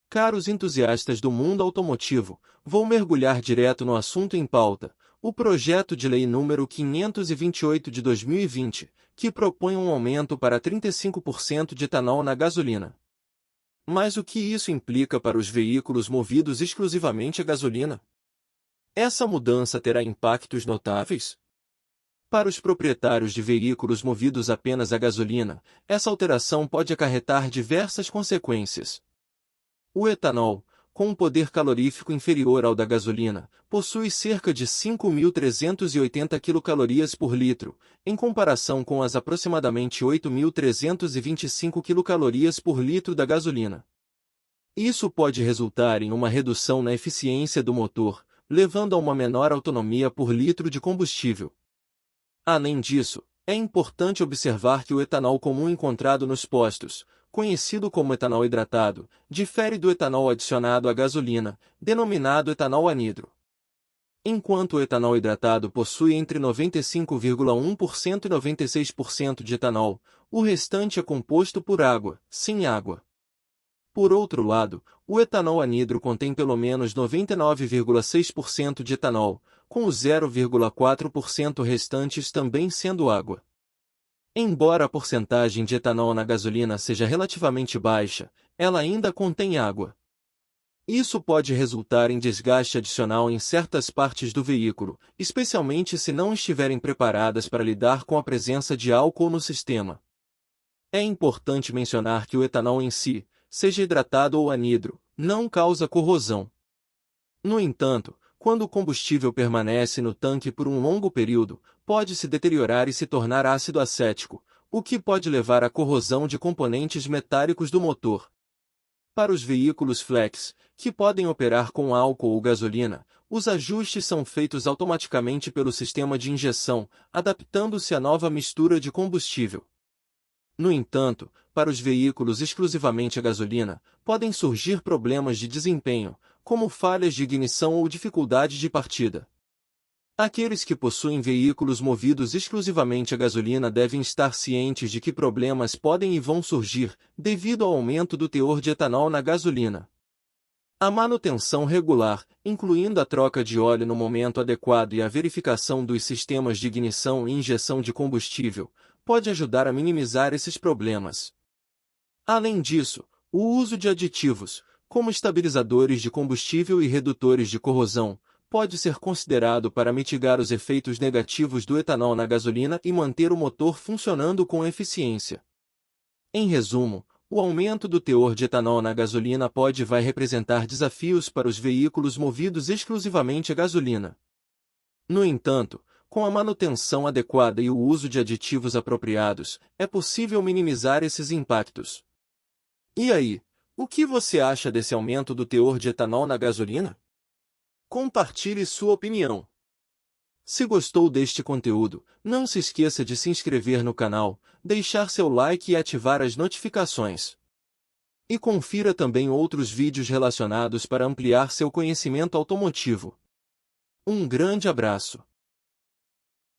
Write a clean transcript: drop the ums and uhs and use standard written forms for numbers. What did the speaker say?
Caros entusiastas do mundo automotivo, vou mergulhar direto no assunto em pauta, o projeto de lei número 528 de 2020, que propõe um aumento para 35% de etanol na gasolina. Mas o que isso implica para os veículos movidos exclusivamente a gasolina? Essa mudança terá impactos notáveis? Para os proprietários de veículos movidos apenas a gasolina, essa alteração pode acarretar diversas consequências. O etanol, com um poder calorífico inferior ao da gasolina, possui cerca de 5.380 quilocalorias por litro, em comparação com as aproximadamente 8.325 quilocalorias por litro da gasolina. Isso pode resultar em uma redução na eficiência do motor, levando a uma menor autonomia por litro de combustível. Além disso, é importante observar que o etanol comum encontrado nos postos, conhecido como etanol hidratado, difere do etanol adicionado à gasolina, denominado etanol anidro. Enquanto o etanol hidratado possui entre 95,1% e 96% de etanol, o restante é composto por água, sem água. Por outro lado, o etanol anidro contém pelo menos 99,6% de etanol, com os 0,4% restantes também sendo água. Embora a porcentagem de etanol na gasolina seja relativamente baixa, ela ainda contém água. Isso pode resultar em desgaste adicional em certas partes do veículo, especialmente se não estiverem preparadas para lidar com a presença de álcool no sistema. É importante mencionar que o etanol em si, seja hidratado ou anidro, não causa corrosão. No entanto, quando o combustível permanece no tanque por um longo período, pode se deteriorar e se tornar ácido acético, o que pode levar à corrosão de componentes metálicos do motor. Para os veículos flex, que podem operar com álcool ou gasolina, os ajustes são feitos automaticamente pelo sistema de injeção, adaptando-se à nova mistura de combustível. No entanto, para os veículos exclusivamente a gasolina, podem surgir problemas de desempenho, como falhas de ignição ou dificuldade de partida. Aqueles que possuem veículos movidos exclusivamente a gasolina devem estar cientes de que problemas podem e vão surgir, devido ao aumento do teor de etanol na gasolina. A manutenção regular, incluindo a troca de óleo no momento adequado e a verificação dos sistemas de ignição e injeção de combustível, pode ajudar a minimizar esses problemas. Além disso, o uso de aditivos, como estabilizadores de combustível e redutores de corrosão, pode ser considerado para mitigar os efeitos negativos do etanol na gasolina e manter o motor funcionando com eficiência. Em resumo, o aumento do teor de etanol na gasolina pode e vai representar desafios para os veículos movidos exclusivamente a gasolina. No entanto, com a manutenção adequada e o uso de aditivos apropriados, é possível minimizar esses impactos. E aí, o que você acha desse aumento do teor de etanol na gasolina? Compartilhe sua opinião. Se gostou deste conteúdo, não se esqueça de se inscrever no canal, deixar seu like e ativar as notificações. E confira também outros vídeos relacionados para ampliar seu conhecimento automotivo. Um grande abraço.